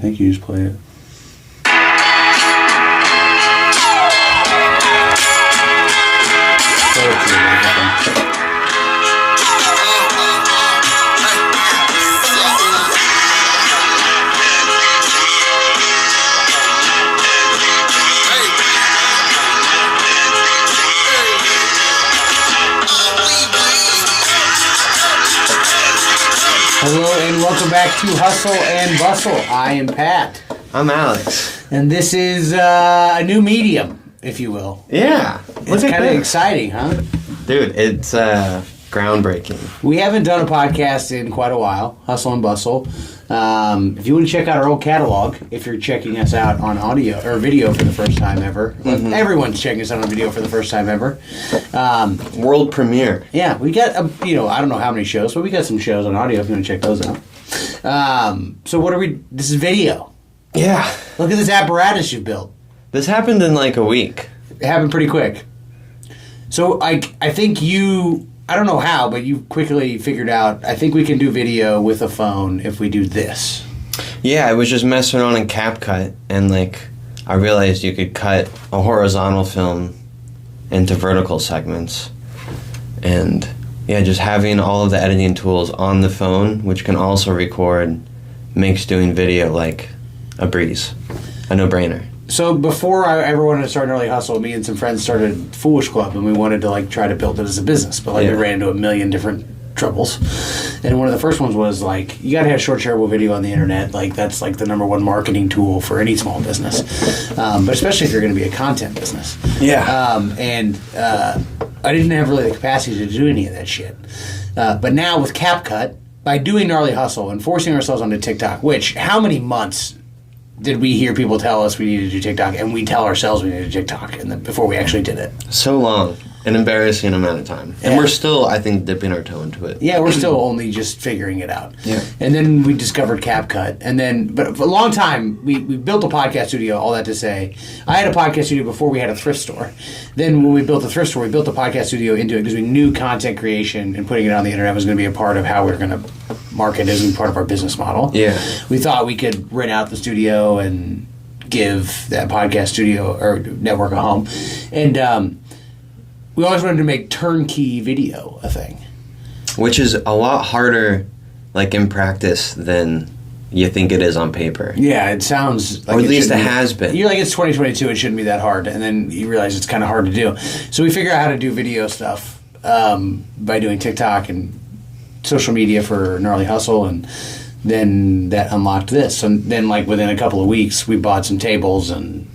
think you just play it. Hello and welcome back to Hussle and Bustle. I am Pat. I'm Alex. And this is a new medium, if you will. Yeah. It's kind of exciting, huh? Dude, it's groundbreaking. We haven't done a podcast in quite a while, Hussle and Bustle. If you want to check out our old catalog, if you're checking us out on audio or video for the first time ever, everyone's checking us out on video for the first time ever. World premiere. Yeah, we got, I don't know how many shows, but we got some shows on audio if you want to check those out. So what are we, this is video. Yeah. Look at this apparatus you built. This happened in like a week. It happened pretty quick. So I think you, I don't know how, but you quickly figured out, I think we can do video with a phone if we do this. Yeah, I was just messing around in CapCut, and like I realized you could cut a horizontal film into vertical segments. And yeah, just having all of the editing tools on the phone, which can also record, makes doing video like a breeze, a no-brainer. So before I ever wanted to start Gnarly Hussle, me and some friends started Foolish Club, and we wanted to like try to build it as a business, but like we ran into a million different troubles. And one of the first ones was like, you gotta have short shareable video on the internet. Like that's like the number one marketing tool for any small business, but especially if you're going to be a content business. Yeah. I didn't have really the capacity to do any of that shit. But now with CapCut, by doing Gnarly Hussle and forcing ourselves onto TikTok, which how many months did we hear people tell us we needed to do TikTok, and we tell ourselves we needed to do TikTok, and then before we actually did it? So long. An embarrassing amount of time. And we're still, I think, dipping our toe into it. Yeah, we're still only just figuring it out. Yeah. And then we discovered CapCut. And then, but for a long time, we built a podcast studio, all that to say. I had a podcast studio before we had a thrift store. Then when we built the thrift store, we built a podcast studio into it because we knew content creation and putting it on the internet was going to be a part of how we were going to market as part of our business model. Yeah. We thought we could rent out the studio and give that podcast studio or network a home. And, we always wanted to make turnkey video a thing. Which is a lot harder, like, in practice than you think it is on paper. Yeah, it sounds like or at least it has been. You're like, it's 2022, it shouldn't be that hard. And then you realize it's kind of hard to do. So we figure out how to do video stuff by doing TikTok and social media for Gnarly Hussle. And then that unlocked this. And then, like, within a couple of weeks, we bought some tables and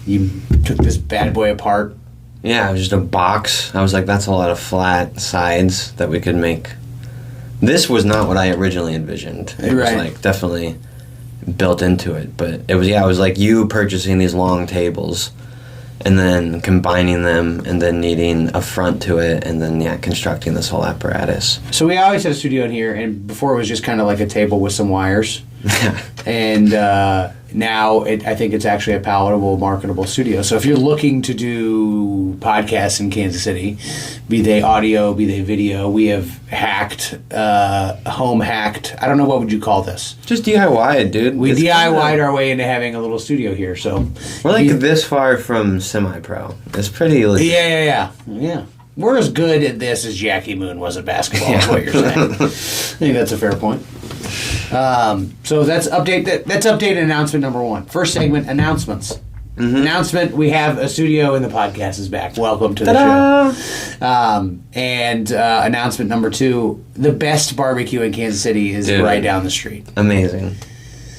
you took this bad boy apart. Yeah, it was just a box. I was like, that's a lot of flat sides that we could make. This was not what I originally envisioned. It was like definitely built into it. But it was like you purchasing these long tables and then combining them and then needing a front to it and then constructing this whole apparatus. So we always had a studio in here, and before it was just kind of like a table with some wires. And now I think it's actually a palatable, marketable studio. So if you're looking to do podcasts in Kansas City, be they audio, be they video, we have home hacked. I don't know, what would you call this? Just DIY it, dude. We DIY'd our way into having a little studio here. So we're like this far from semi-pro. It's pretty legit. Yeah. We're as good at this as Jackie Moon was at basketball, is what you're saying. I think that's a fair point. So that's update announcement number one. First segment, announcements. Announcement, we have a studio and the podcast is back. Welcome to the show. And announcement number two, the best barbecue in Kansas City is right down the street. Amazing.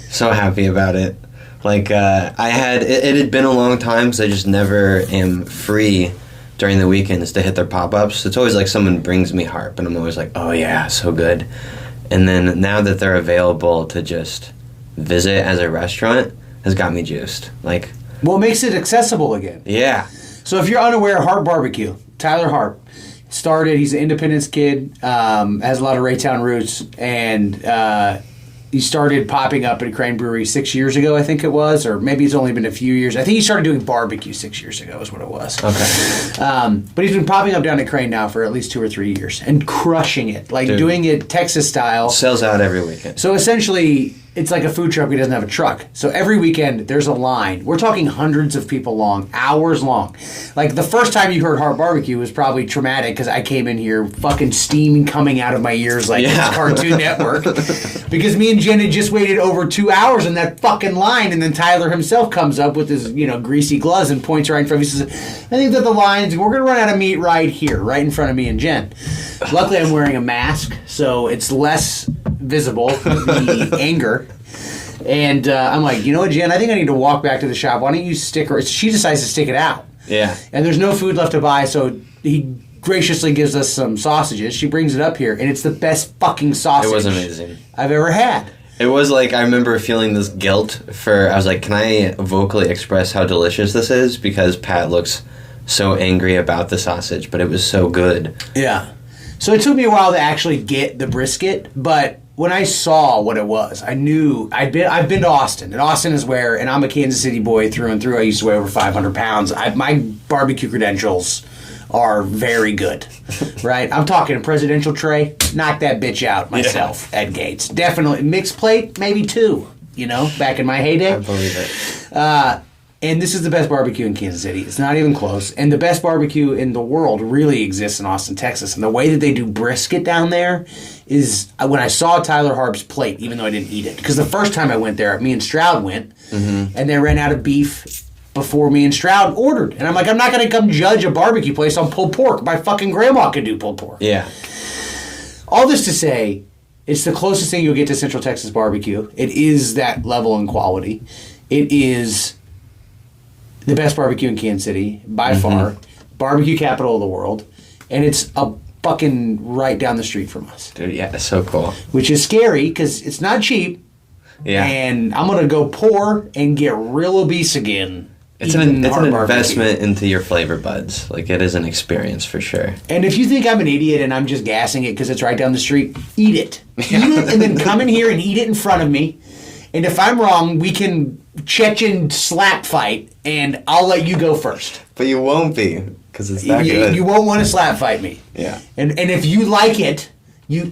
So happy about it. Like, it had been a long time because I just never am free during the weekends to hit their pop-ups. It's always like someone brings me harp, and I'm always like, oh yeah, so good. And then now that they're available to just visit as a restaurant has got me juiced. Like, well, it makes it accessible again. Yeah. So if you're unaware, Harp Barbecue, Tyler Harp, started, he's an Independence kid, has a lot of Raytown roots, and he started popping up at Crane Brewery 6 years ago, I think it was, or maybe it's only been a few years. I think he started doing barbecue 6 years ago is what it was. Okay. But he's been popping up down at Crane now for at least 2 or 3 years and crushing it, like doing it Texas style. Sells out every weekend. So essentially, it's like a food truck. He doesn't have a truck. So every weekend there's a line. We're talking hundreds of people long, hours long. Like the first time you heard Hard Barbecue was probably traumatic because I came in here fucking steam coming out of my ears like it's Cartoon Network. Because me and Jen had just waited over 2 hours in that fucking line, and then Tyler himself comes up with his, greasy gloves and points right in front of me. He says, I think that the lines, we're going to run out of meat right here, right in front of me and Jen. Luckily I'm wearing a mask, so it's less visible, the anger. And I'm like, you know what, Jen, I think I need to walk back to the shop. Why don't you stick her? She decides to stick it out. Yeah. And there's no food left to buy, so he graciously gives us some sausages. She brings it up here, and it's the best fucking sausage it was amazing. I've ever had. It was like, I remember feeling this guilt I was like, can I vocally express how delicious this is? Because Pat looks so angry about the sausage, but it was so good. Yeah. So it took me a while to actually get the brisket, but when I saw what it was, I knew I've been to Austin, and Austin is where, and I'm a Kansas City boy through and through. I used to weigh over 500 pounds. My barbecue credentials are very good, right? I'm talking a presidential tray, knock that bitch out myself at Gates. Definitely mixed plate, maybe 2. Back in my heyday. I believe it. And this is the best barbecue in Kansas City. It's not even close. And the best barbecue in the world really exists in Austin, Texas. And the way that they do brisket down there is, when I saw Tyler Harb's plate, even though I didn't eat it. Because the first time I went there, me and Stroud went, and they ran out of beef before me and Stroud ordered. And I'm like, I'm not going to come judge a barbecue place on pulled pork. My fucking grandma could do pulled pork. Yeah. All this to say, it's the closest thing you'll get to Central Texas barbecue. It is that level and quality. It is the best barbecue in Kansas City, by far. Barbecue capital of the world. And it's a fucking right down the street from us. Dude, yeah, it's so cool. Which is scary, because it's not cheap. Yeah. And I'm going to go poor and get real obese again. It's an investment into your flavor buds. Like, it is an experience for sure. And if you think I'm an idiot and I'm just gassing it because it's right down the street, eat it. Eat it and then come in here and eat it in front of me. And if I'm wrong, we can Chechen slap fight, and I'll let you go first. But you won't be, because it's that good. You won't want to slap fight me. Yeah. And if you like it,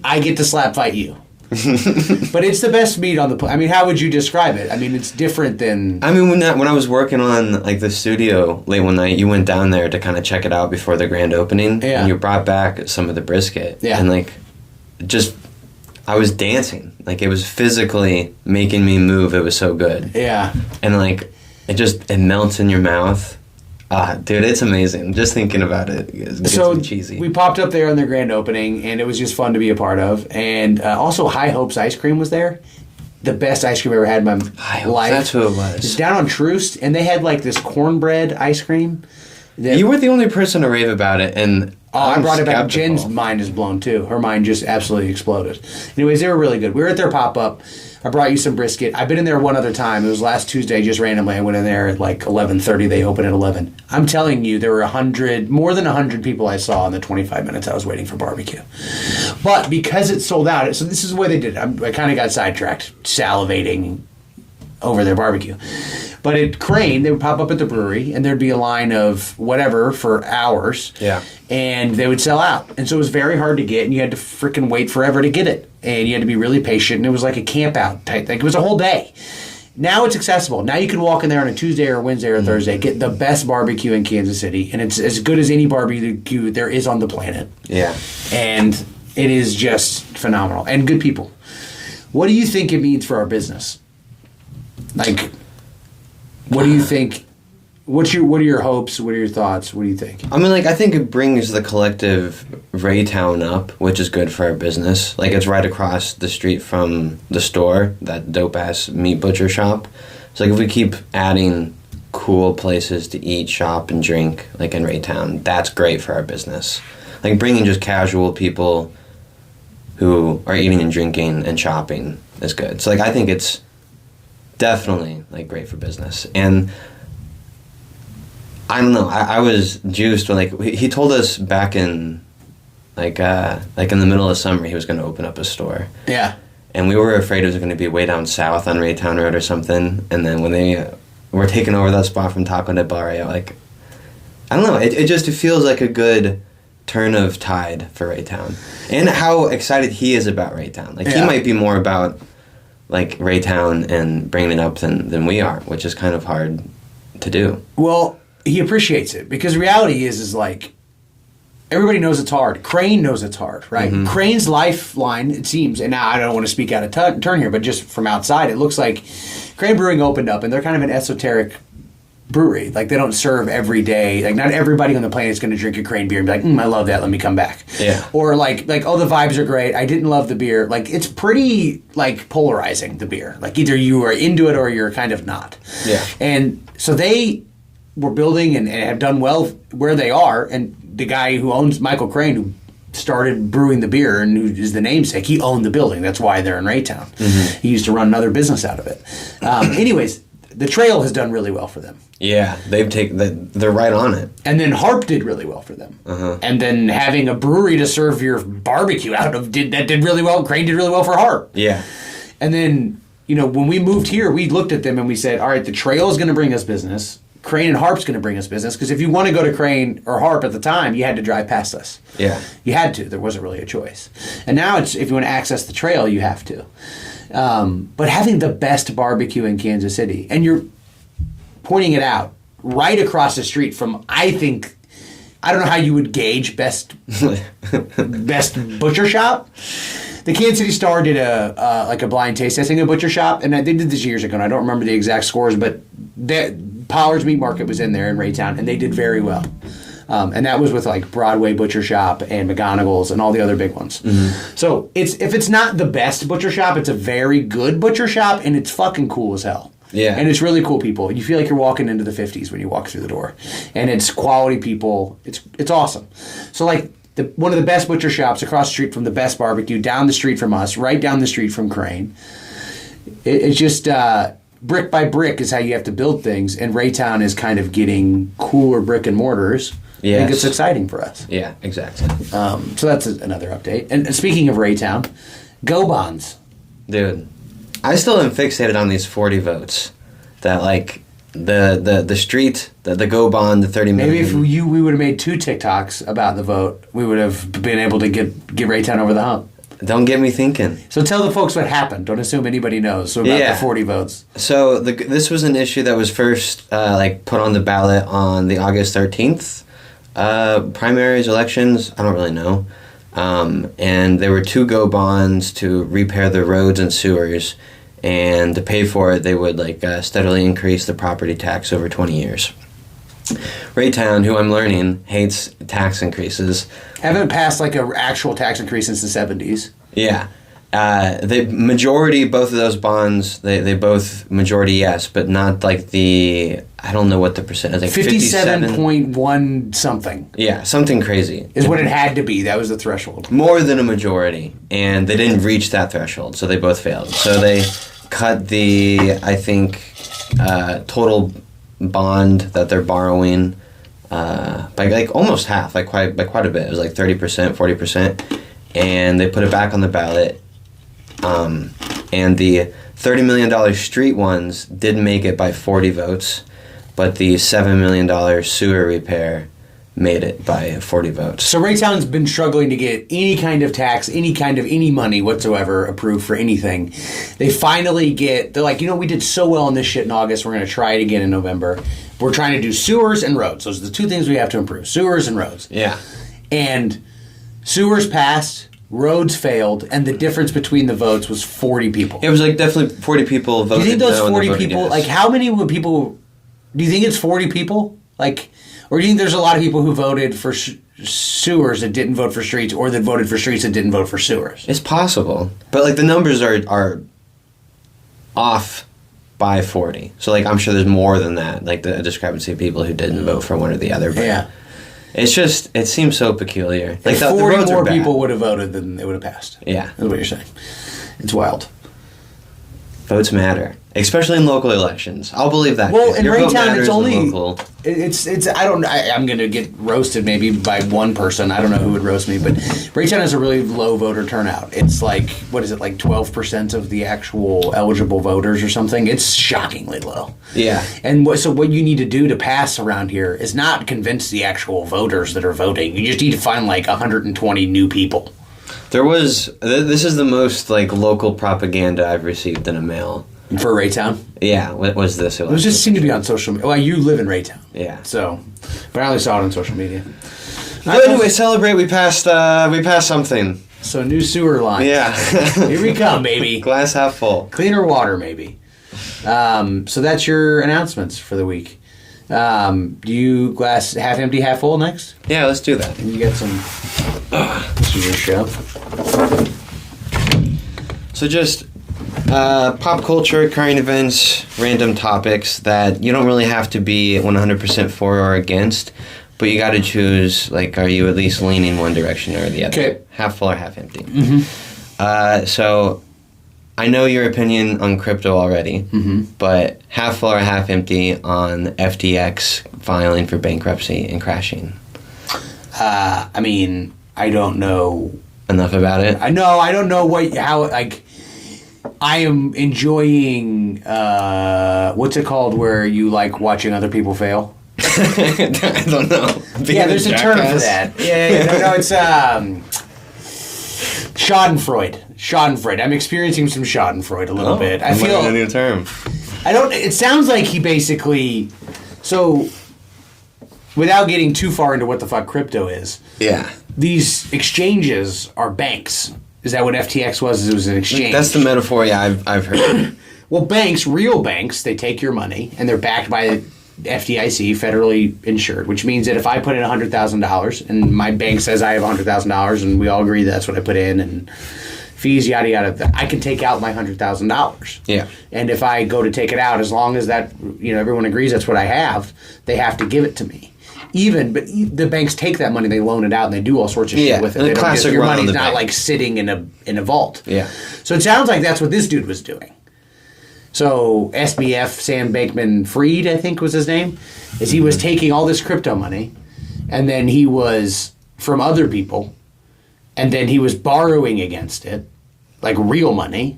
I get to slap fight you. But it's the best meat on the plate. I mean, how would you describe it? I mean, it's different than... I mean, when I was working on the studio late one night, you went down there to kind of check it out before the grand opening. Yeah. And you brought back some of the brisket. Yeah. And I was dancing. It was physically making me move. It was so good. Yeah. And it melts in your mouth. Dude, it's amazing. Just thinking about it gets me cheesy. We popped up there on their grand opening, and it was just fun to be a part of. And also, High Hopes ice cream was there. The best ice cream I ever had in my life. That's who it was. It's down on Troost, and they had this cornbread ice cream. You were the only person to rave about it, and I brought it back. Jen's mind is blown, too. Her mind just absolutely exploded. Anyways, they were really good. We were at their pop-up. I brought you some brisket. I've been in there one other time. It was last Tuesday, just randomly. I went in there at 11:30. They open at 11. I'm telling you, there were more than 100 people I saw in the 25 minutes I was waiting for barbecue. But because it sold out, so this is the way they did it. I kind of got sidetracked, salivating over their barbecue. But at Crane, they would pop up at the brewery, and there'd be a line of whatever for hours. Yeah. And they would sell out. And so it was very hard to get, and you had to freaking wait forever to get it. And you had to be really patient, and it was like a camp out type thing. It was a whole day. Now it's accessible. Now you can walk in there on a Tuesday or Wednesday or Thursday, get the best barbecue in Kansas City, and it's as good as any barbecue there is on the planet. Yeah. And it is just phenomenal. And good people. What do you think it means for our business? What do you think? What are your hopes? What are your thoughts? What do you think? I mean, I think it brings the collective Raytown up, which is good for our business. It's right across the street from the store, that dope-ass meat butcher shop. So, if we keep adding cool places to eat, shop, and drink, in Raytown, that's great for our business. Bringing just casual people who are eating and drinking and shopping is good. So, I think it's definitely, great for business. And I don't know. I was juiced when he told us back in in the middle of summer he was going to open up a store. Yeah. And we were afraid it was going to be way down south on Raytown Road or something. And then when they were taking over that spot from Taco de Barrio, I don't know. It just feels like a good turn of tide for Raytown, and how excited he is about Raytown. He might be more about like Raytown and bringing it up than we are, which is kind of hard to do. Well, he appreciates it because reality is like everybody knows it's hard. Crane knows it's hard, right? Mm-hmm. Crane's lifeline, it seems, and now I don't want to speak out of turn here, but just from outside, it looks like Crane Brewing opened up, and they're kind of an esoteric brewery. Like, they don't serve every day. Like, not everybody on the planet is going to drink a Crane beer and be like, I love that, let me come back. Yeah. Or like, oh, the vibes are great, I didn't love the beer. Like, it's pretty, like, polarizing, the beer. Like, either you are into it or you're kind of not. Yeah. And so they were building and have done well where they are, and the guy who owns Michael Crane, who started brewing the beer and who is the namesake, he owned the building. That's why they're in Raytown. Mm-hmm. He used to run another business out of it. Anyways, the trail has done really well for them. Yeah, they're right on it. And then Harp did really well for them. Uh-huh. And then having a brewery to serve your barbecue out of did really well. Crane did really well for Harp. Yeah. And then, when we moved here, we looked at them and we said, all right, the trail is going to bring us business. Crane and Harp's going to bring us business, because if you want to go to Crane or Harp at the time, you had to drive past us. Yeah. You had to. There wasn't really a choice. And now if you want to access the trail, you have to. But having the best barbecue in Kansas City, and you're pointing it out right across the street from, I don't know how you would gauge best butcher shop. The Kansas City Star did a blind taste testing of Butcher Shop, and they did this years ago, and I don't remember the exact scores, but Pollard's Meat Market was in there in Raytown, and they did very well. And that was with like Broadway Butcher Shop and McGonagall's and all the other big ones. Mm-hmm. So if it's not the best butcher shop, it's a very good butcher shop, and it's fucking cool as hell. Yeah. And it's really cool people. You feel like you're walking into the 50s when you walk through the door. And it's quality people. It's awesome. So like one of the best butcher shops across the street from the best barbecue, down the street from us, right down the street from Crane. It's just brick by brick is how you have to build things, and Raytown is kind of getting cooler brick and mortars. Yes. I think it's exciting for us. Yeah, exactly. So that's another update. And speaking of Raytown, Go Bonds. Dude, I still am fixated on these 40 votes. That, like, the street, the Go Bond, the 30 million. Maybe if we would have made 2 TikToks about the vote, we would have been able to get Raytown over the hump. Don't get me thinking. So tell the folks what happened. Don't assume anybody knows. So about the 40 votes. So this was an issue that was first put on the ballot on the August 13th primaries, elections. I don't really know. And there were 2 Go Bonds to repair the roads and sewers. And to pay for it, they would steadily increase the property tax over 20 years. Raytown, who I'm learning, hates tax increases. Haven't passed an actual tax increase since the 70s. Yeah. The majority, both of those bonds, they both majority yes, but not I don't know what the percent is. 57.1 something. Yeah, something crazy. Is what it had to be. That was the threshold. More than a majority. And they didn't reach that threshold, so they both failed. So they cut the, I think, total bond that they're borrowing by almost half, by quite a bit. It was 30%, 40%, and they put it back on the ballot. And the $30 million street ones did make it by 40 votes, but the $7 million sewer repair made it by 40 votes. So Raytown's been struggling to get any kind of tax, any money whatsoever approved for anything. They finally they're like, we did so well on this shit in August, we're going to try it again in November. We're trying to do sewers and roads. Those are the 2 things we have to improve, sewers and roads. Yeah. And sewers passed, roads failed, and the difference between the votes was 40 people. It was definitely 40 people voted. Do you think those no 40 people, yes. how many people, do you think it's 40 people? Or do you think there's a lot of people who voted for sewers that didn't vote for streets, or that voted for streets that didn't vote for sewers? It's possible. But the numbers are off by 40. So I'm sure there's more than that, the discrepancy of people who didn't vote for one or the other. But yeah. It's just, it seems so peculiar. If 40 more people would have voted, then it would have passed. Yeah. That's what you're saying. It's wild. Votes matter, especially in local elections. I'll believe that. Well, in Raytown, it's only local. I'm going to get roasted maybe by one person. I don't know who would roast me, but Raytown has a really low voter turnout. It's 12% of the actual eligible voters or something. It's shockingly low. Yeah. And so what you need to do to pass around here is not convince the actual voters that are voting. You just need to find 120 new people. There was... This is the most, like, local propaganda I've received in a mail. For Raytown? Yeah, what was this? It just seemed to be on social media. Well, you live in Raytown. Yeah. So, but I only saw it on social media. But anyway, celebrate. We passed something. So, new sewer line. Yeah. Here we come, baby. Glass half full. Cleaner water, maybe. So that's your announcements for the week. Do you glass half empty, half full next? Yeah, let's do that. And you got some... This is your show. So just pop culture, current events, random topics that you don't really have to be 100% for or against, but you got to choose, like, are you at least leaning one direction or the other? Okay. Half full or half empty. Mm-hmm. So I know your opinion on crypto already, but half full or half empty on FTX filing for bankruptcy and crashing? I mean, I don't know enough about it. I don't know how I am enjoying what's it called where you like watching other people fail? I don't know. Yeah, there's a term for that. No, it's Schadenfreude. I'm experiencing some Schadenfreude a little bit. I feel a new term. It sounds like he basically without getting too far into what the fuck crypto is. Yeah. These exchanges are banks. Is that what FTX was? It was an exchange. That's the metaphor, yeah, I've heard. Well, banks, real banks, they take your money, and they're backed by the FDIC, federally insured, which means that if I put in $100,000, and my bank says I have $100,000, and we all agree that's what I put in, and fees, yada, yada, I can take out my $100,000. Yeah. And if I go to take it out, as long as that, everyone agrees that's what I have, they have to give it to me. But the banks take that money, they loan it out, and they do all sorts of shit with it. The classic your run on money's the not bank. like sitting in a vault. Yeah. So it sounds like that's what this dude was doing. So SBF, Sam Bankman-Fried, I think was his name, is he was taking all this crypto money, and then he was from other people, and then he was borrowing against it, like real money.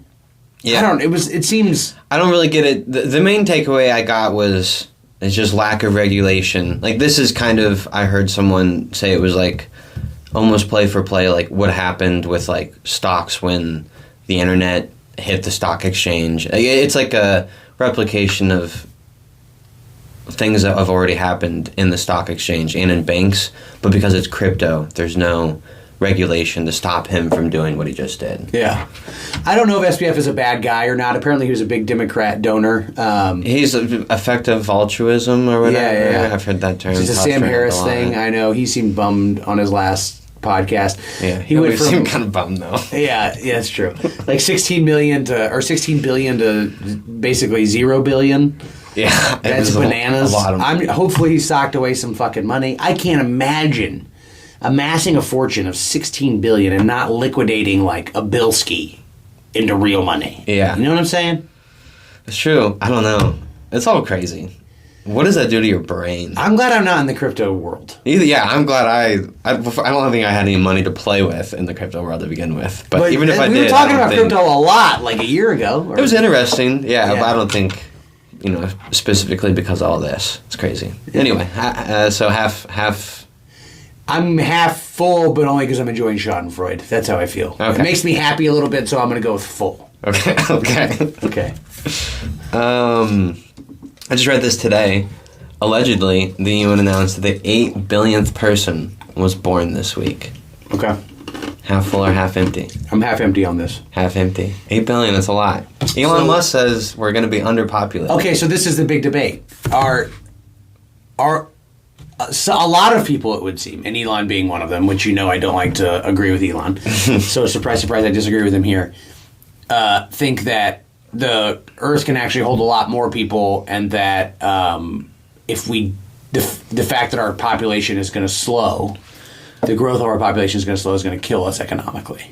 Yeah. It seems... I don't really get it. The main takeaway I got was... It's just lack of regulation. Like, this is kind of, I heard someone say it was like almost play for play, like what happened with like stocks when the internet hit the stock exchange. It's like a replication of things that have already happened in the stock exchange and in banks, but because it's crypto, there's no regulation to stop him from doing what he just did. Yeah. I don't know if SBF is a bad guy or not. Apparently he was a big Democrat donor. He's effective altruism or whatever. Yeah. I've heard that term. It's a Sam Harris thing. I know. He seemed bummed on his last podcast. Yeah. He went from, seemed kind of bummed though. Yeah, it's true. Like 16 billion to basically 0 billion. Yeah. That's bananas. A lot of hopefully he socked away some fucking money. I can't imagine amassing a fortune of $16 billion and not liquidating like a Bilski into real money. Yeah. You know what I'm saying? It's true. I don't know. It's all crazy. What does that do to your brain? I'm glad I'm not in the crypto world. I'm glad I don't think I had any money to play with in the crypto world to begin with. But even if I did, we were talking about crypto a lot like a year ago. It was interesting. Yeah, but I don't think, specifically because of all this. It's crazy. Yeah. Anyway, so half... I'm half full, but only because I'm enjoying Schadenfreude. That's how I feel. Okay. It makes me happy a little bit, so I'm going to go with full. Okay. Okay. I just read this today. Allegedly, the UN announced that the 8 billionth person was born this week. Okay. Half full or half empty? I'm half empty on this. Half empty. 8 billion, that's a lot. Elon Musk says we're going to be underpopulated. Okay, so this is the big debate. So a lot of people, it would seem, and Elon being one of them, which I don't like to agree with Elon. So surprise, surprise, I disagree with him here. Think that the Earth can actually hold a lot more people, and that the fact that our population is going to slow, the growth of our population is going to slow, is going to kill us economically.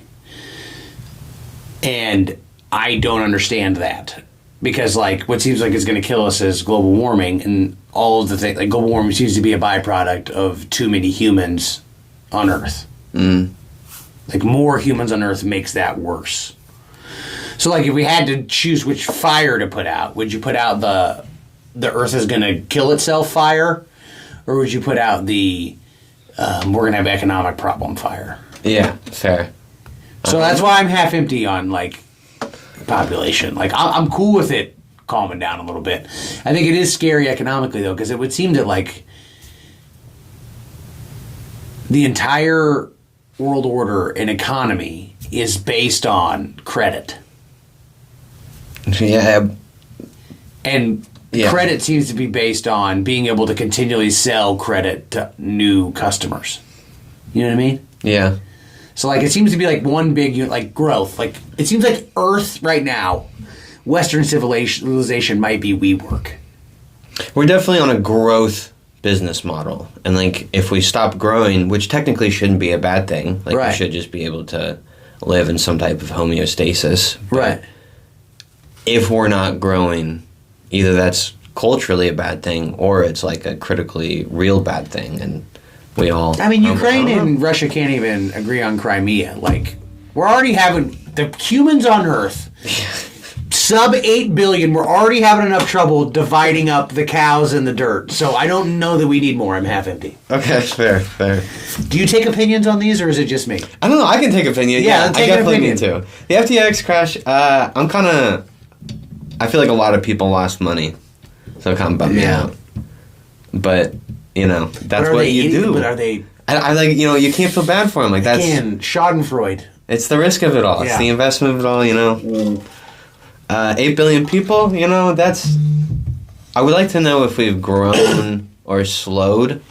And I don't understand that. Because, what seems like it's going to kill us is global warming, and all of the things. Like, global warming seems to be a byproduct of too many humans on Earth. Mm. Like, more humans on Earth makes that worse. So, if we had to choose which fire to put out, would you put out the Earth is going to kill itself fire? Or would you put out the we're going to have economic problem fire? Yeah, fair. So that's why I'm half empty on like population. Like I'm cool with it calming down a little bit. I think it is scary economically though, because it would seem that like the entire world order and economy is based on credit. Yeah. And credit seems to be based on being able to continually sell credit to new customers. You know what I mean? Yeah. So, like, it seems to be, like, one big, like, growth. Like, it seems like Earth right now, Western civilization might be WeWork. We're definitely on a growth business model. And, like, if we stop growing, which technically shouldn't be a bad thing. Like, we should just be able to live in some type of homeostasis. Right. If we're not growing, either that's culturally a bad thing or it's, like, a critically real bad thing. And we all... I mean, Ukraine and Russia can't even agree on Crimea. Like, we're already having... The humans on Earth, sub 8 billion, we're already having enough trouble dividing up the cows and the dirt. So I don't know that we need more. I'm half empty. Okay, fair. Do you take opinions on these, or is it just me? I don't know. I can take opinion. Yeah, I definitely need to. The FTX crash, I'm kind of... I feel like a lot of people lost money. So it kind of bummed me out. But... You know, that's what you do. But are they... I like, you know, you can't feel bad for them. Like, that's... Again, Schadenfreude. It's the risk of it all. Yeah. It's the investment of it all, you know. 8 billion people, you know, that's... I would like to know if we've grown or slowed.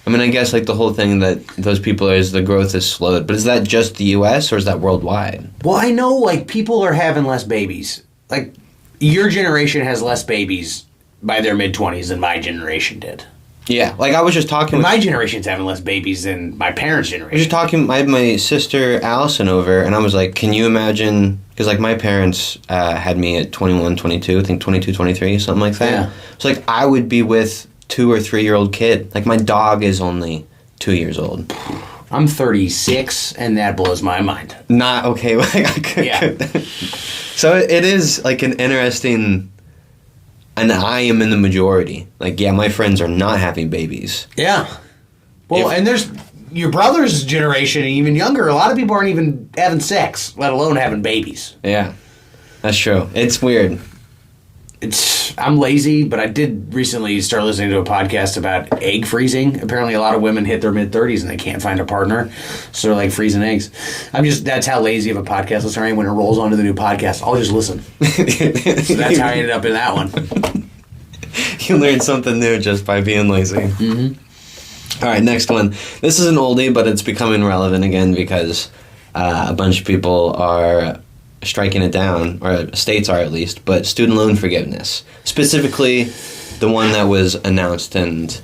I mean, I guess, like, the whole thing that those people is the growth is slowed. But is that just the U.S. or is that worldwide? Well, I know, like, people are having less babies. Like, your generation has less babies by their mid-20s than my generation did. Yeah, like I was just talking with... My generation's having less babies than my parents' generation. I was just talking... I had my sister Allison over, and I was like, can you imagine... Because, like, my parents had me at 21, 22, I think 22, 23, something like that. Yeah. So, like, I would be with 2 or 3-year-old kid. Like, my dog is only 2 years old. I'm 36, and that blows my mind. Not okay. Like, I could, yeah. So, it is, like, an interesting... And I am in the majority. Like, yeah, my friends are not having babies. Yeah. Well, and there's your brother's generation, and even younger. A lot of people aren't even having sex, let alone having babies. Yeah, that's true. It's weird. I'm lazy, but I did recently start listening to a podcast about egg freezing. Apparently, a lot of women hit their mid-30s and they can't find a partner, so they're like freezing eggs. That's how lazy of a podcast listener I am. When it rolls onto the new podcast, I'll just listen. So that's how I ended up in that one. You learn something new just by being lazy. Mm-hmm. All right, next one. This is an oldie, but it's becoming relevant again because a bunch of people are striking it down, or states are at least, but student loan forgiveness. Specifically, the one that was announced and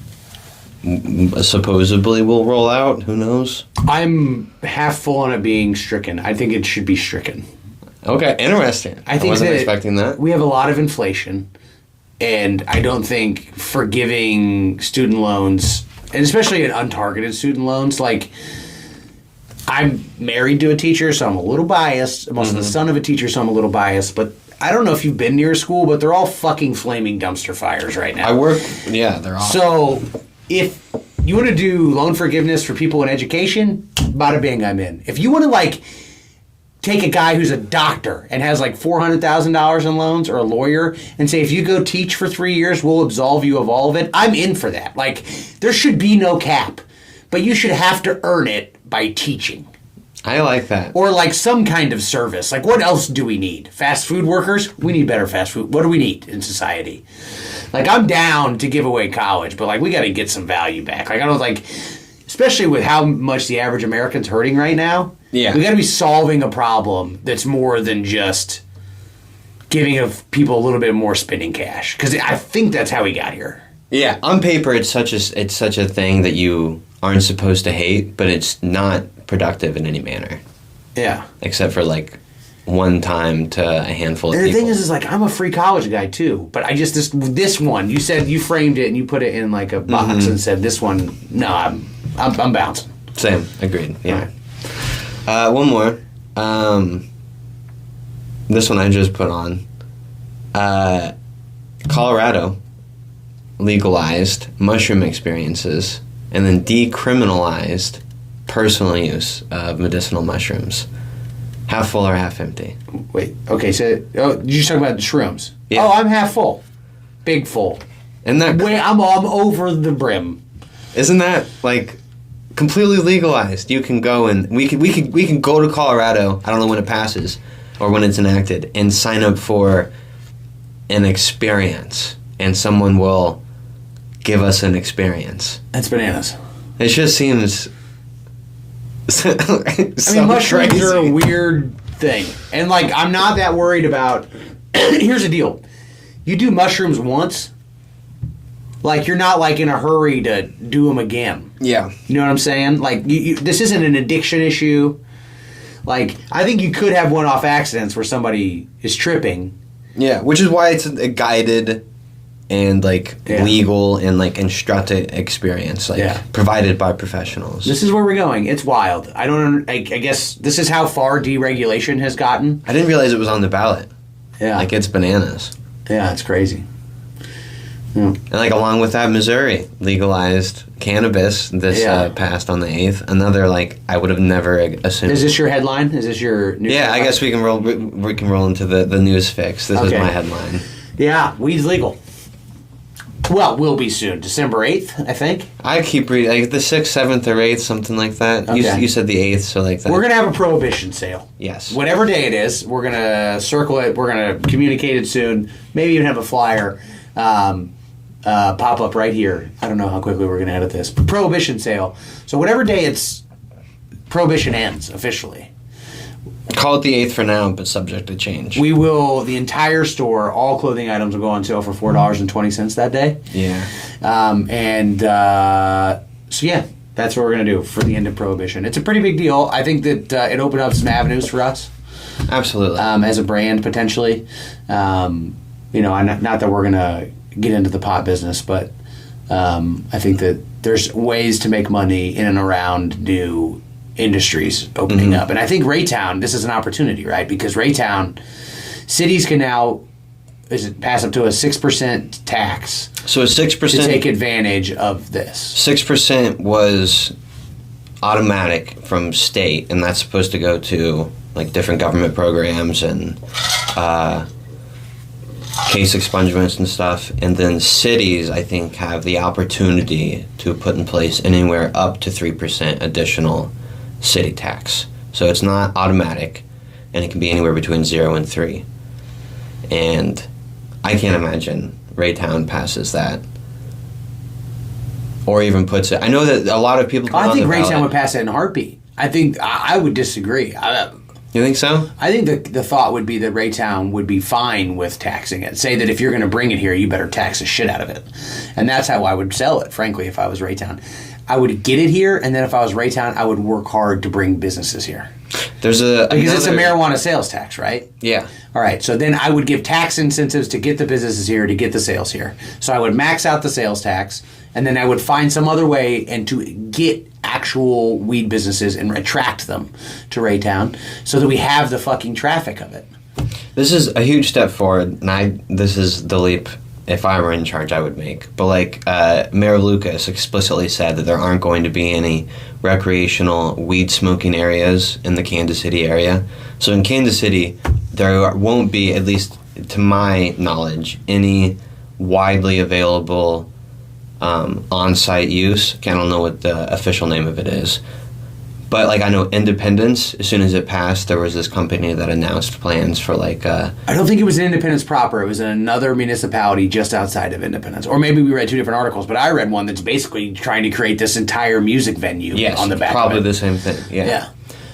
supposedly will roll out. Who knows? I'm half full on it being stricken. I think it should be stricken. Okay, interesting. I wasn't expecting that. We have a lot of inflation, and I don't think forgiving student loans, and especially untargeted student loans, like... I'm married to a teacher, so I'm a little biased. I'm also the son of a teacher, so I'm a little biased. But I don't know if you've been near a school, but they're all fucking flaming dumpster fires right now. They're all. So if you want to do loan forgiveness for people in education, bada bing, I'm in. If you want to, like, take a guy who's a doctor and has, like, $400,000 in loans, or a lawyer, and say, if you go teach for 3 years, we'll absolve you of all of it, I'm in for that. Like, there should be no cap. But you should have to earn it by teaching. I like that. Or like some kind of service. Like, what else do we need? Fast food workers? We need better fast food. What do we need in society? Like, I'm down to give away college, but like, we got to get some value back. Like, I don't like, especially with how much the average American's hurting right now. Yeah. We got to be solving a problem that's more than just giving people a little bit more spending cash. Because I think that's how we got here. Yeah, on paper, it's such a thing that you aren't supposed to hate, but it's not productive in any manner. Yeah. Except for, like, one time to a handful of people. And the thing is, like, I'm a free college guy, too. But I just, this one, you said, you framed it and you put it in, like, a box and said, this one, no, I'm bouncing. Same. Agreed. Yeah. Right. One more. This one I just put on. Colorado legalized mushroom experiences and then decriminalized personal use of medicinal mushrooms. Half full or half empty? Wait, okay, so you're just talking about the shrooms. Yeah. Oh, I'm half full. Big full. And that I'm over the brim. Isn't that like completely legalized? You can go and we can go to Colorado. I don't know when it passes or when it's enacted, and sign up for an experience, and someone will give us an experience. That's bananas. It just seems. Mushrooms crazy. are a weird thing, and like I'm not that worried about. Here's the deal: you do mushrooms once, like you're not like in a hurry to do them again. Yeah, you know what I'm saying? Like this isn't an addiction issue. Like I think you could have one-off accidents where somebody is tripping. Yeah, which is why it's a guided and legal and instructed experience, provided by professionals. This is where we're going. It's wild. I guess this is how far deregulation has gotten. I didn't realize it was on the ballot. Yeah, it's bananas. Yeah, it's crazy. Yeah. And along with that, Missouri legalized cannabis. This passed on the 8th. Another I would have never assumed. Is this your headline? Is this your news? Yeah, headline? I guess we can roll. We can roll into the news fix. This is my headline. Yeah, weed's legal. Well, will be soon. December 8th, I think. I keep reading the 6th, 7th, or 8th, something like that. Okay. You said the 8th, so that. We're gonna have a prohibition sale. Yes. Whatever day it is, we're gonna circle it. We're gonna communicate it soon. Maybe even have a flyer. Pop up right here. I don't know how quickly we're going to edit this. Prohibition sale. So whatever day it's Prohibition ends officially. Call it the 8th for now, but subject to change. We will, the entire store, all clothing items will go on sale for $4.20 that day. Yeah. So yeah, that's what we're going to do for the end of Prohibition. It's a pretty big deal. I think that it opened up some avenues for us. Absolutely. As a brand, potentially. Not that we're going to get into the pot business, but I think that there's ways to make money in and around new industries opening up. And I think Raytown, this is an opportunity, right? Because Raytown, cities can now pass up to a 6% tax. So a 6% to take advantage of this. 6% was automatic from state, and that's supposed to go to different government programs and case expungements and stuff, and then cities, I think, have the opportunity to put in place anywhere up to 3% additional city tax. So it's not automatic, and it can be anywhere between 0 and 3. And I can't imagine Raytown passes that, or even puts it. I know that a lot of people. I think Raytown would pass it in a heartbeat. I think I would disagree. You think so? I think the thought would be that Raytown would be fine with taxing it. Say that if you're going to bring it here, you better tax the shit out of it. And that's how I would sell it, frankly, if I was Raytown. I would get it here, and then if I was Raytown, I would work hard to bring businesses here. Because it's a marijuana sales tax, right? Yeah. All right, so then I would give tax incentives to get the businesses here, to get the sales here. So I would max out the sales tax, and then I would find some other way and to get actual weed businesses and attract them to Raytown so that we have the fucking traffic of it. This is a huge step forward, and this is the leap, if I were in charge, I would make. But Mayor Lucas explicitly said that there aren't going to be any recreational weed smoking areas in the Kansas City area. So in Kansas City, there won't be, at least to my knowledge, any widely available on-site use. I don't know what the official name of it is. But I know Independence, as soon as it passed, there was this company that announced plans for I don't think it was in Independence proper. It was in another municipality just outside of Independence. Or maybe we read two different articles, but I read one that's basically trying to create this entire music venue on the back probably of it. The same thing. Yeah.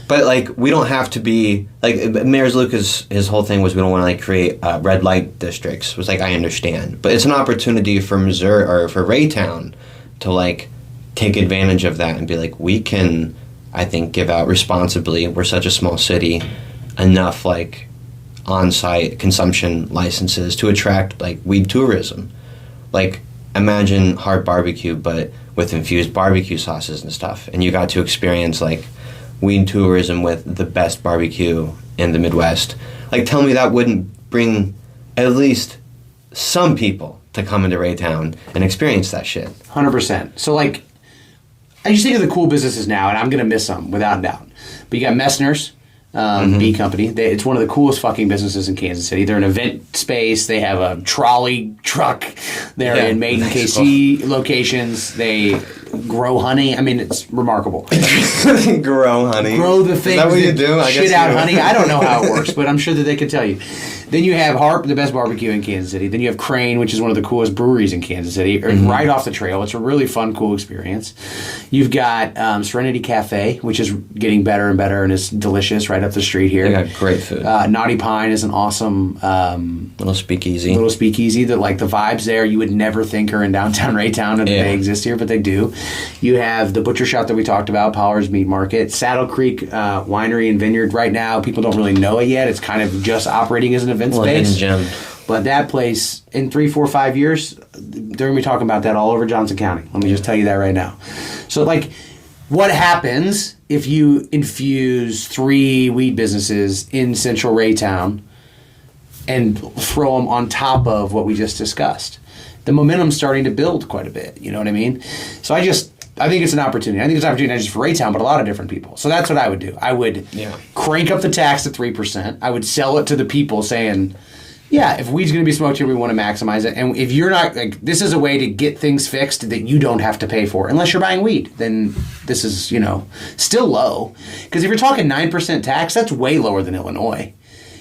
But we don't have to be Mayor Lucas. His whole thing was we don't want to create red light districts. It was I understand, but it's an opportunity for Missouri or for Raytown to take advantage of that and be we can, I think, give out responsibly. We're such a small city, enough on-site consumption licenses to attract weed tourism. Imagine hard barbecue, but with infused barbecue sauces and stuff, and you got to experience weed tourism with the best barbecue in the Midwest. Tell me that wouldn't bring at least some people to come into Raytown and experience that shit. 100%. So I just think of the cool businesses now, and I'm going to miss some without a doubt. But you got Messner's, B company. It's one of the coolest fucking businesses in Kansas City. They're an event space. They have a trolley truck. They're in Maiden KC locations. They grow honey. I mean, it's remarkable. Grow honey. Grow the things. Is that what you do? I shit guess out honey. I don't know how it works, but I'm sure that they can tell you. Then you have Harp, the best barbecue in Kansas City. Then you have Crane, which is one of the coolest breweries in Kansas City, right off the trail. It's a really fun, cool experience. You've got Serenity Cafe, which is getting better and better, and it's delicious right up the street here. They got great food. Naughty Pine is an awesome little speakeasy. That like the vibes there you would never think are in downtown Raytown and they exist here, but they do. You have the butcher shop that we talked about, Powers Meat Market, Saddle Creek Winery and Vineyard. Right now, people don't really know it yet. It's kind of just operating as an event space. Gem. But that place, in 3, 4, 5 years, they're going to be talking about that all over Johnson County. Let me just tell you that right now. So, like, what happens if you infuse 3 weed businesses in central Raytown and throw them on top of what we just discussed? The momentum's starting to build quite a bit. You know what I mean? So I think it's an opportunity. I think it's an opportunity not just for Raytown, but a lot of different people. So that's what I would do. I would crank up the tax to 3%. I would sell it to the people saying, yeah, if weed's going to be smoked here, we want to maximize it. And if you're not, like, this is a way to get things fixed that you don't have to pay for. Unless you're buying weed, then this is, still low. Because if you're talking 9% tax, that's way lower than Illinois.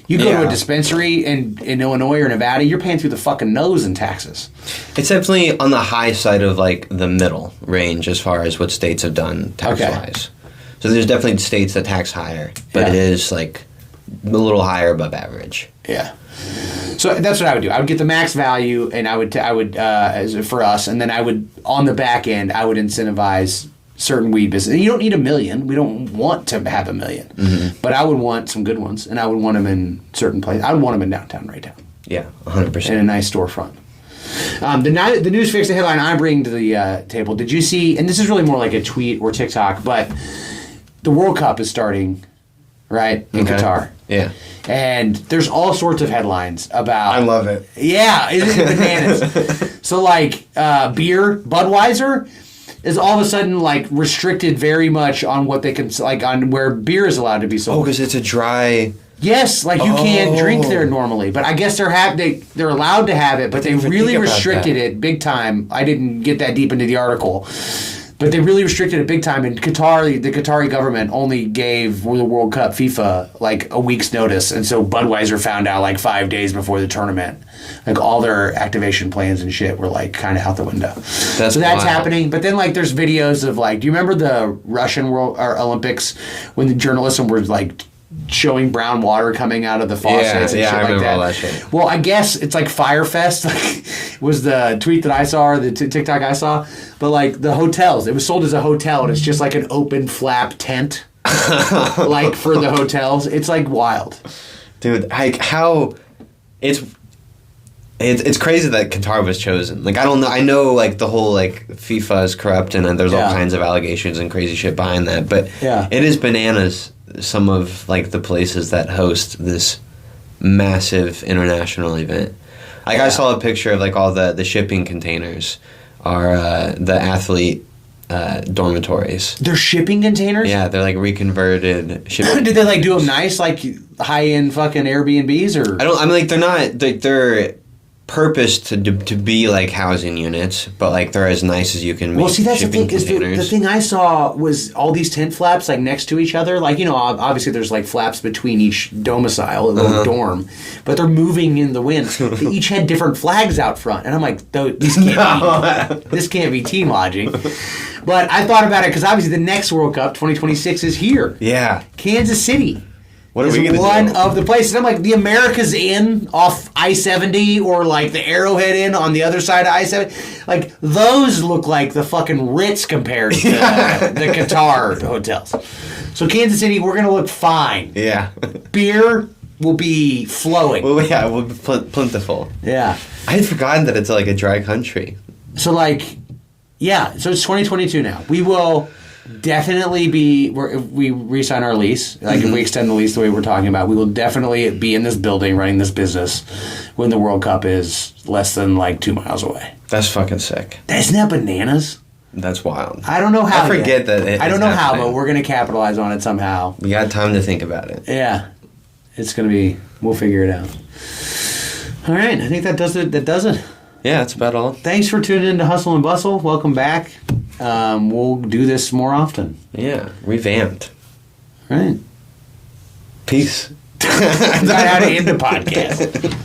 You go to a dispensary in Illinois or Nevada, you're paying through the fucking nose in taxes. It's definitely on the high side of, like, the middle range as far as what states have done tax-wise. Okay. So there's definitely states that tax higher, but it is, like, a little higher above average. Yeah. So that's what I would do. I would get the max value, and I would as for us, and then I would, on the back end, I would incentivize certain weed business. You don't need 1 million. We don't want to have 1 million. Mm-hmm. But I would want some good ones, and I would want them in certain places. I would want them in downtown Raytown. Yeah, 100%. In a nice storefront. The news fix, the headline I bring to the table. Did you see, and this is really more like a tweet or TikTok, but the World Cup is starting, right, in Qatar. Yeah. And there's all sorts of headlines about... I love it. Yeah, isn't it bananas? So, like, beer, Budweiser is all of a sudden, like, restricted very much on what they can... Like, on where beer is allowed to be sold. Oh, because it's a dry... Yes, like, you can't drink there normally. But I guess they're allowed to have it, but they really restricted it big time. I didn't get that deep into the article. But they really restricted it big time. And Qatar, the Qatari government only gave the World Cup FIFA like a week's notice. And so Budweiser found out like 5 days before the tournament. Like all their activation plans and shit were like kind of out the window. That's happening. But then like there's videos of like, do you remember the Russian Olympics when the journalists were like showing brown water coming out of the faucets and shit I like remember that. All that shit. Well, I guess it's like Firefest, like was the tweet that I saw or the TikTok I saw. But like the hotels, it was sold as a hotel and it's just like an open flap tent, like for the hotels. It's like wild, dude. Like how it's crazy that Qatar was chosen. Like I don't know. I know like the whole like FIFA is corrupt and there's all kinds of allegations and crazy shit behind that. But it is bananas. Some of like the places that host this massive international event. Like I saw a picture of like all the shipping containers are the athlete dormitories. They're shipping containers? Yeah, they're like reconverted shipping. Did they like do them nice, like high end fucking Airbnbs or? I mean like they're not they're purposed to be like housing units, but like they're as nice as you can make. Well, see, that's the thing. Containers. The thing I saw was all these tent flaps like next to each other. Like obviously there's like flaps between each domicile, a little dorm, but they're moving in the wind. They each had different flags out front, and I'm like, this can't be team lodging. But I thought about it because obviously the next World Cup, 2026, is here. Yeah, Kansas City. What are we going to do? One of the places. I'm like, the America's Inn off I-70 or like the Arrowhead Inn on the other side of I-70. Like, those look like the fucking Ritz compared to the Qatar hotels. So Kansas City, we're going to look fine. Yeah. Beer will be flowing. Well, yeah, we'll be plentiful. Yeah. I had forgotten that it's like a dry country. So like, yeah, so it's 2022 now. We will... definitely if we re-sign our lease, like if we extend the lease the way we're talking about, we will definitely be in this building running this business when the World Cup is less than like 2 miles away. That's fucking sick. Isn't that bananas? That's wild. I don't know how. I forget yet. that. I don't know how, but we're gonna capitalize on it somehow. You got time to think about it. Yeah, it's gonna be. We'll figure it out. All right, I think that does it. Yeah, that's about all. Thanks for tuning in to Hussle and Bustle. Welcome back. We'll do this more often. Yeah, revamped. All right. Peace. Not how to end the podcast.